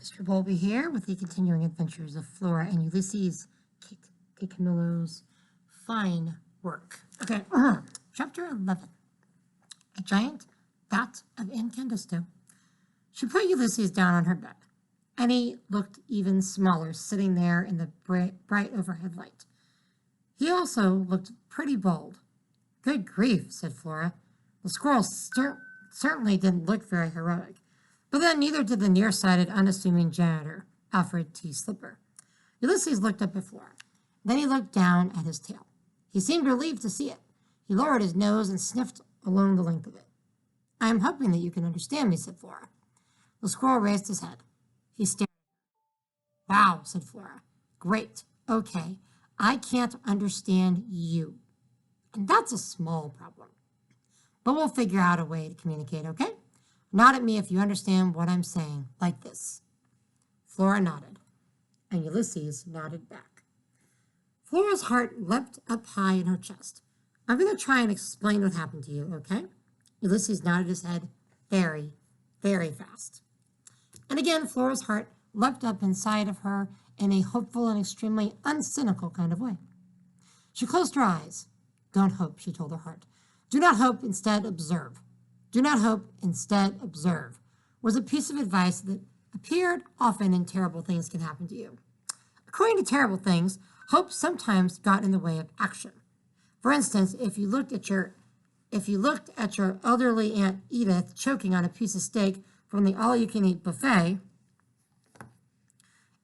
Mr. Bowlby here with the continuing adventures of Flora and Ulysses. Camillo's fine work. Okay, Chapter 11. A giant vat of incandesto. She put Ulysses down on her bed, and he looked even smaller sitting there in the bright overhead light. He also looked pretty bold. Good grief, said Flora. The squirrel certainly didn't look very heroic. But then neither did the nearsighted, unassuming janitor, Alfred T. Slipper. Ulysses looked up at Flora. Then he looked down at his tail. He seemed relieved to see it. He lowered his nose and sniffed along the length of it. I am hoping that you can understand me, said Flora. The squirrel raised his head. He stared at her. Wow, said Flora. Great. Okay. I can't understand you. And that's a small problem. But we'll figure out a way to communicate, okay? Nod at me if you understand what I'm saying, like this. Flora nodded, and Ulysses nodded back. Flora's heart leapt up high in her chest. I'm going to try and explain what happened to you, okay? Ulysses nodded his head very, very fast. And again, Flora's heart leapt up inside of her in a hopeful and extremely uncynical kind of way. She closed her eyes. Don't hope, she told her heart. Do not hope, instead observe. Do not hope, instead observe, was a piece of advice that appeared often in Terrible Things Can Happen to You. According to Terrible Things, hope sometimes got in the way of action. For instance, if you looked at your elderly Aunt Edith choking on a piece of steak from the all-you-can-eat buffet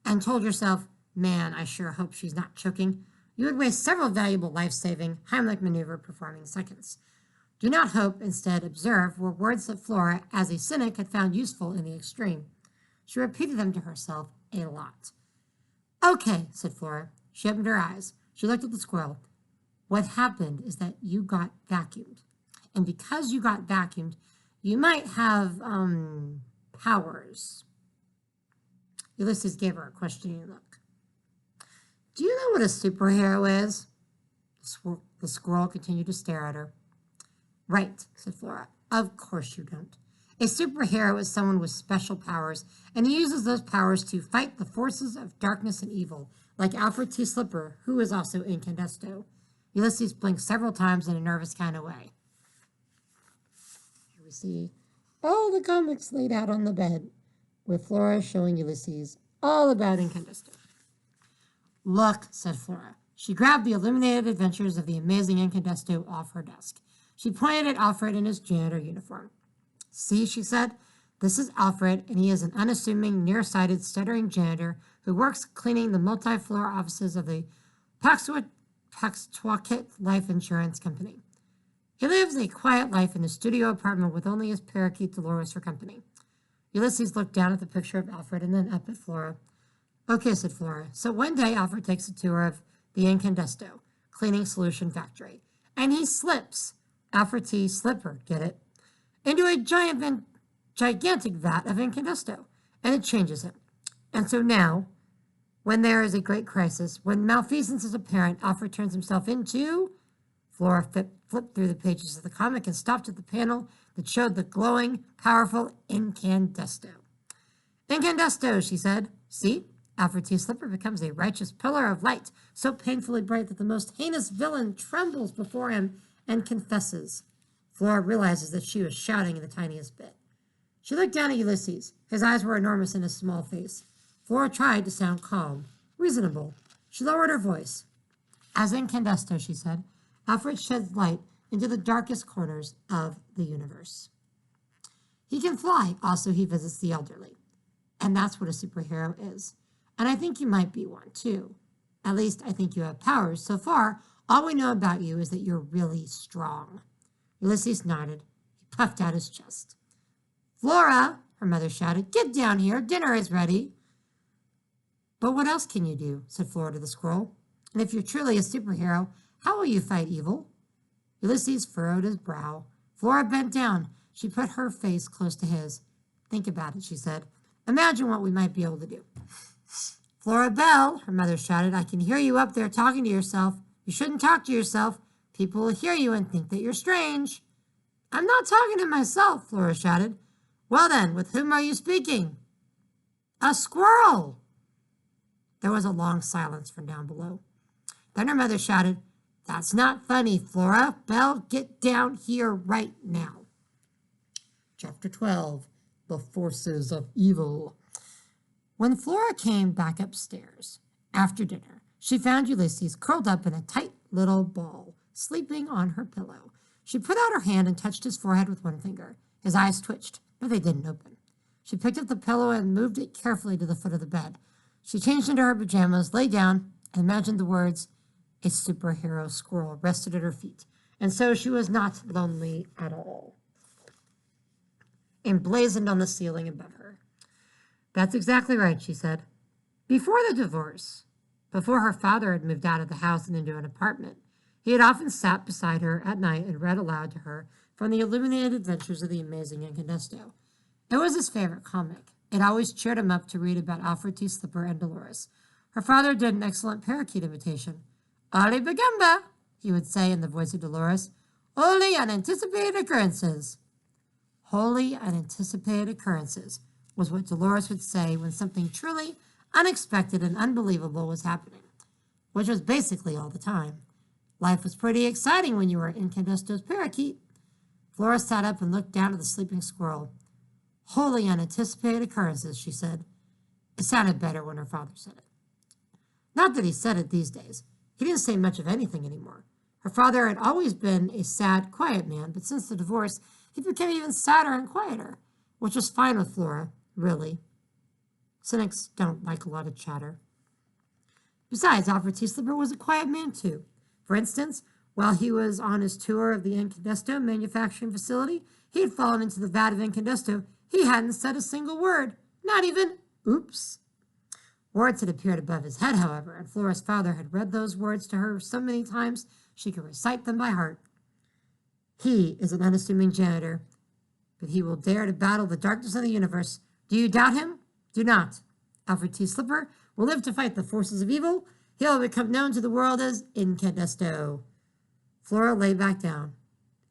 and told yourself, man, I sure hope she's not choking, you would waste several valuable life-saving Heimlich maneuver performing seconds. Do not hope, instead observe, were words that Flora, as a cynic, had found useful in the extreme. She repeated them to herself a lot. Okay, said Flora. She opened her eyes. She looked at the squirrel. What happened is that you got vacuumed. And because you got vacuumed, you might have, powers. Ulysses gave her a questioning look. Do you know what a superhero is? The squirrel continued to stare at her. Right, said Flora. Of course you don't. A superhero is someone with special powers, and he uses those powers to fight the forces of darkness and evil, like Alfred T. Slipper, who is also incandesto. Ulysses blinked several times in a nervous kind of way. Here we see all the comics laid out on the bed, with Flora showing Ulysses all about incandesto. Look, said Flora. She grabbed the illuminated adventures of the amazing incandesto off her desk. She pointed at Alfred in his janitor uniform. See, she said, this is Alfred, and he is an unassuming, nearsighted, stuttering janitor who works cleaning the multi-floor offices of the Paxtuaket Life Insurance Company. He lives a quiet life in a studio apartment with only his parakeet Dolores for company. Ulysses looked down at the picture of Alfred and then up at Flora. Okay, said Flora. So one day Alfred takes a tour of the incandesto cleaning solution factory, and he slips, Alfred T. Slipper, get it, into a gigantic vat of incandesto, and it changes him. And so now, when there is a great crisis, when malfeasance is apparent, Alfred turns himself into... Flora flipped through the pages of the comic and stopped at the panel that showed the glowing, powerful incandesto. Incandesto, she said. See? Alfred T. Slipper becomes a righteous pillar of light, so painfully bright that the most heinous villain trembles before him and confesses. Flora realizes that she was shouting in the tiniest bit. She looked down at Ulysses. His eyes were enormous in his small face. Flora tried to sound calm, reasonable. She lowered her voice. As incandesto, she said, Alfred sheds light into the darkest corners of the universe. He can fly. Also, he visits the elderly. And that's what a superhero is. And I think you might be one, too. At least, I think you have powers. So far, all we know about you is that you're really strong. Ulysses nodded. He puffed out his chest. Flora, her mother shouted, get down here. Dinner is ready. But what else can you do? Said Flora to the squirrel. And if you're truly a superhero, how will you fight evil? Ulysses furrowed his brow. Flora bent down. She put her face close to his. Think about it, she said. Imagine what we might be able to do. Flora Bell, her mother shouted, I can hear you up there talking to yourself. You shouldn't talk to yourself. People will hear you and think that you're strange. I'm not talking to myself, Flora shouted. Well then, with whom are you speaking? A squirrel! There was a long silence from down below. Then her mother shouted, "That's not funny, Flora. Belle, get down here right now." Chapter 12, The Forces of Evil. When Flora came back upstairs after dinner, she found Ulysses curled up in a tight little ball, sleeping on her pillow. She put out her hand and touched his forehead with one finger. His eyes twitched, but they didn't open. She picked up the pillow and moved it carefully to the foot of the bed. She changed into her pajamas, lay down, and imagined the words, "A superhero squirrel," rested at her feet. And so she was not lonely at all. Emblazoned on the ceiling above her. "That's exactly right," she said. Before the divorce, before her father had moved out of the house and into an apartment, he had often sat beside her at night and read aloud to her from the illuminated adventures of the amazing Incandesto. It was his favorite comic. It always cheered him up to read about Alfred T. Slipper and Dolores. Her father did an excellent parakeet imitation. "Oli begumba," he would say in the voice of Dolores. "Only unanticipated occurrences." Wholly unanticipated occurrences was what Dolores would say when something truly unexpected and unbelievable was happening, which was basically all the time. Life was pretty exciting when you were Incandesto's parakeet. Flora sat up and looked down at the sleeping squirrel. "Wholly unanticipated occurrences," she said. It sounded better when her father said it. Not that he said it these days. He didn't say much of anything anymore. Her father had always been a sad, quiet man, but since the divorce, he became even sadder and quieter, which was fine with Flora, really. Cynics don't like a lot of chatter. Besides, Alfred T. Slipper was a quiet man, too. For instance, while he was on his tour of the Incandesto manufacturing facility, he had fallen into the vat of Incandesto. He hadn't said a single word, not even "oops." Words had appeared above his head, however, and Flora's father had read those words to her so many times she could recite them by heart. He is an unassuming janitor, but he will dare to battle the darkness of the universe. Do you doubt him? Do not. Alfred T. Slipper will live to fight the forces of evil. He will become known to the world as Incandesto. Flora lay back down.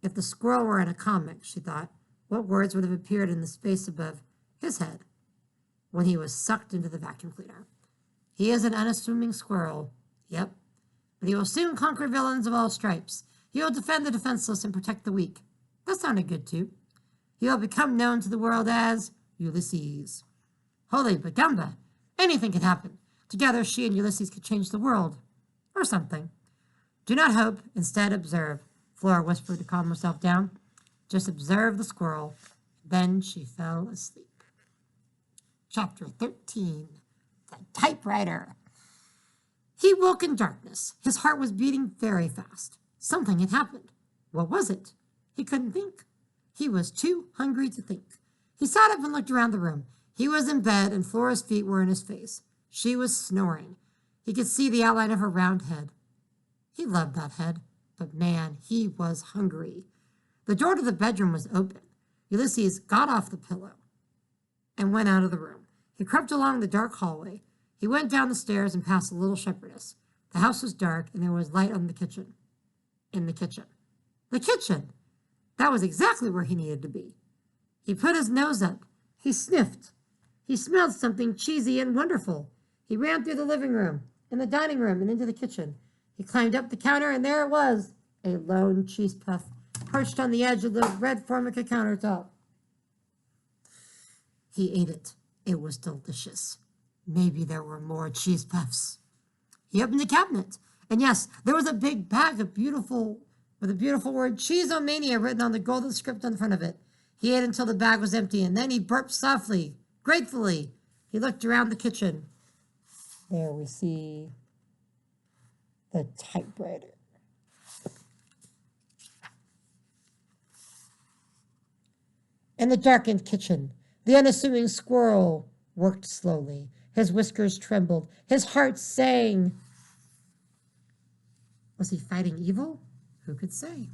If the squirrel were in a comic, she thought, what words would have appeared in the space above his head when he was sucked into the vacuum cleaner? He is an unassuming squirrel. Yep. But he will soon conquer villains of all stripes. He will defend the defenseless and protect the weak. That sounded good, too. He will become known to the world as Ulysses. Holy bagumba! Anything could happen. Together, she and Ulysses could change the world. Or something. Do not hope, instead observe, Flora whispered to calm herself down. Just observe the squirrel. Then she fell asleep. Chapter 13. The Typewriter. He woke in darkness. His heart was beating very fast. Something had happened. What was it? He couldn't think. He was too hungry to think. He sat up and looked around the room. He was in bed, and Flora's feet were in his face. She was snoring. He could see the outline of her round head. He loved that head, but man, he was hungry. The door to the bedroom was open. Ulysses got off the pillow and went out of the room. He crept along the dark hallway. He went down the stairs and past the little shepherdess. The house was dark, and there was light on the kitchen. In the kitchen. The kitchen! That was exactly where he needed to be. He put his nose up. He sniffed. He smelled something cheesy and wonderful. He ran through the living room, and the dining room, and into the kitchen. He climbed up the counter, and there it was, a lone cheese puff, perched on the edge of the red Formica countertop. He ate it. It was delicious. Maybe there were more cheese puffs. He opened the cabinet, and yes, there was a big bag of with a beautiful word Cheeseomania written on the golden script on the front of it. He ate until the bag was empty, and then he burped softly, gratefully. He looked around the kitchen. There we see the typewriter. In the darkened kitchen, the unassuming squirrel worked slowly. His whiskers trembled. His heart sang. Was he fighting evil? Who could say?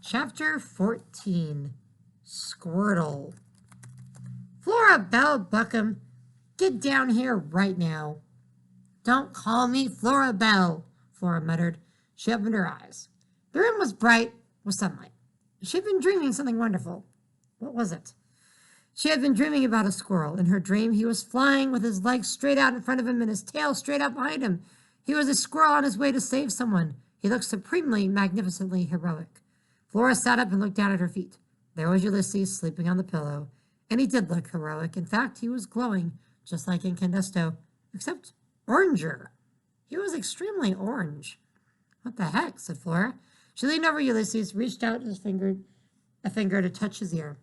Chapter 14. Squirtle. Flora Belle Buckham, get down here right now. Don't call me Flora Belle, Flora muttered. She opened her eyes. The room was bright with sunlight. She had been dreaming something wonderful. What was it? She had been dreaming about a squirrel. In her dream, he was flying with his legs straight out in front of him and his tail straight out behind him. He was a squirrel on his way to save someone. He looked supremely, magnificently heroic. Flora sat up and looked down at her feet. There was Ulysses sleeping on the pillow, and he did look heroic. In fact, he was glowing, just like Incandesto, except oranger. He was extremely orange. What the heck, said Flora. She leaned over Ulysses, reached out a finger to touch his ear.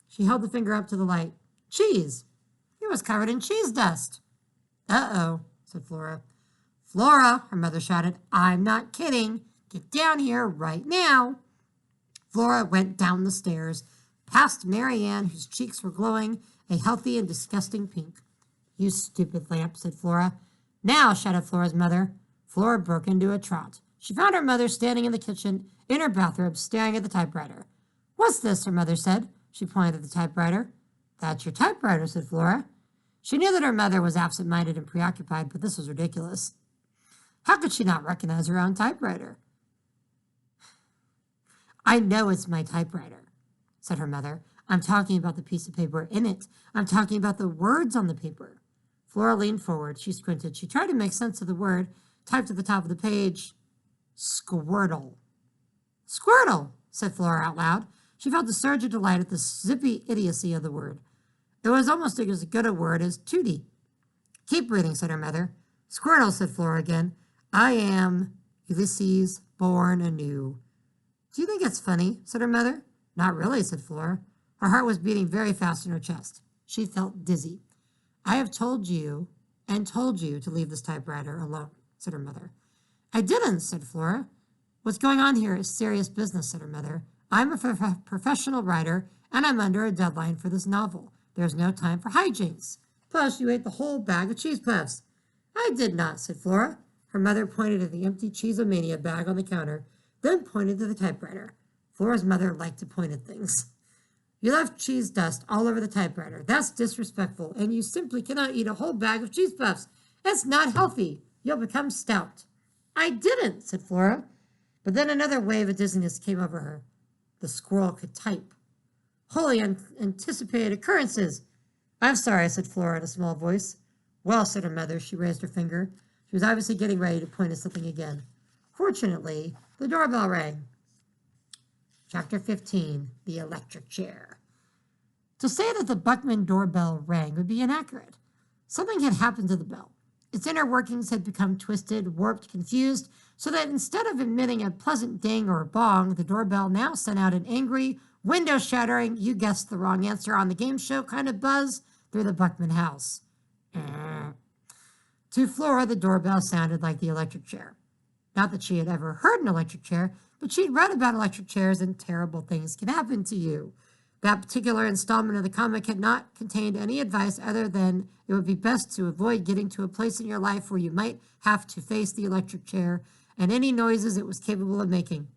She held the finger up to the light. Cheese! He was covered in cheese dust. Uh-oh, said Flora. Flora, her mother shouted, I'm not kidding. Get down here right now. Flora went down the stairs, past Mary Ann, whose cheeks were glowing a healthy and disgusting pink. You stupid lamp, said Flora. Now, shouted Flora's mother. Flora broke into a trot. She found her mother standing in the kitchen, in her bathrobe, staring at the typewriter. What's this? Her mother said. She pointed at the typewriter. That's your typewriter, said Flora. She knew that her mother was absent-minded and preoccupied, but this was ridiculous. How could she not recognize her own typewriter? I know it's my typewriter, said her mother. I'm talking about the piece of paper in it. I'm talking about the words on the paper. Flora leaned forward. She squinted. She tried to make sense of the word typed at the top of the page. Squirtle. Squirtle, said Flora out loud. She felt a surge of delight at the zippy idiocy of the word. It was almost as good a word as tooty. Keep reading, said her mother. Squirtle, said Flora again. I am Ulysses, born anew. Do you think it's funny? Said her mother. Not really, said Flora. Her heart was beating very fast in her chest. She felt dizzy. I have told you to leave this typewriter alone, said her mother. I didn't, said Flora. What's going on here is serious business, said her mother. I'm a professional writer, and I'm under a deadline for this novel. There's no time for hijinks. Plus, you ate the whole bag of cheese puffs. I did not, said Flora. Her mother pointed at the empty Cheesemania bag on the counter, then pointed to the typewriter. Flora's mother liked to point at things. You left cheese dust all over the typewriter. That's disrespectful, and you simply cannot eat a whole bag of cheese puffs. It's not healthy. You'll become stout. I didn't, said Flora. But then another wave of dizziness came over her. The squirrel could type. Wholly unanticipated occurrences. I'm sorry, said Flora in a small voice. Well, said her mother. She raised her finger. She was obviously getting ready to point at something again. Fortunately, the doorbell rang. Chapter 15, The Electric Chair. To say that the Buckman doorbell rang would be inaccurate. Something had happened to the bell. Its inner workings had become twisted, warped, confused, so that instead of emitting a pleasant ding or a bong, the doorbell now sent out an angry, window-shattering, you guessed the wrong answer on the game show kind of buzz through the Buckman house. To Flora, the doorbell sounded like the electric chair. Not that she had ever heard an electric chair, but she'd read about electric chairs and terrible things can happen to you. That particular installment of the comic had not contained any advice other than it would be best to avoid getting to a place in your life where you might have to face the electric chair and any noises it was capable of making.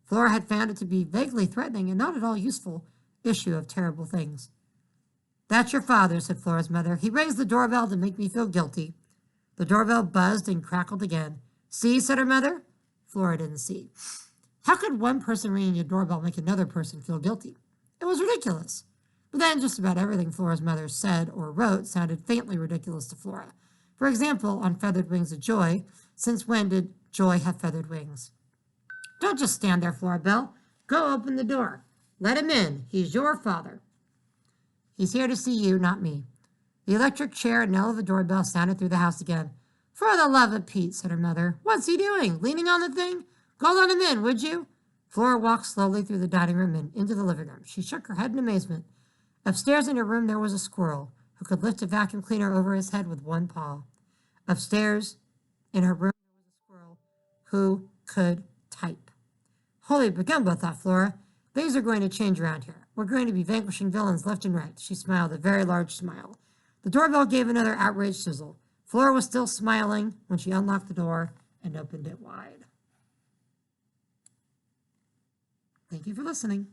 Flora had found it to be vaguely threatening and not at all useful issue of terrible things. That's your father, said Flora's mother. He rings the doorbell to make me feel guilty. The doorbell buzzed and crackled again. See, said her mother. Flora didn't see. How could one person ringing a doorbell make another person feel guilty? It was ridiculous. But then just about everything Flora's mother said or wrote sounded faintly ridiculous to Flora. For example, on Feathered Wings of Joy, since when did joy have feathered wings? Don't just stand there, Flora Belle. Go open the door. Let him in. He's your father. He's here to see you, not me. The electric chair and knell of the doorbell sounded through the house again. For the love of Pete, said her mother. What's he doing? Leaning on the thing? Go let him in, would you? Flora walked slowly through the dining room and into the living room. She shook her head in amazement. Upstairs in her room there was a squirrel who could lift a vacuum cleaner over his head with one paw. Upstairs in her room there was a squirrel who could type. Holy bagumba, thought Flora. Things are going to change around here. We're going to be vanquishing villains left and right. She smiled a very large smile. The doorbell gave another outraged sizzle. Flora was still smiling when she unlocked the door and opened it wide. Thank you for listening.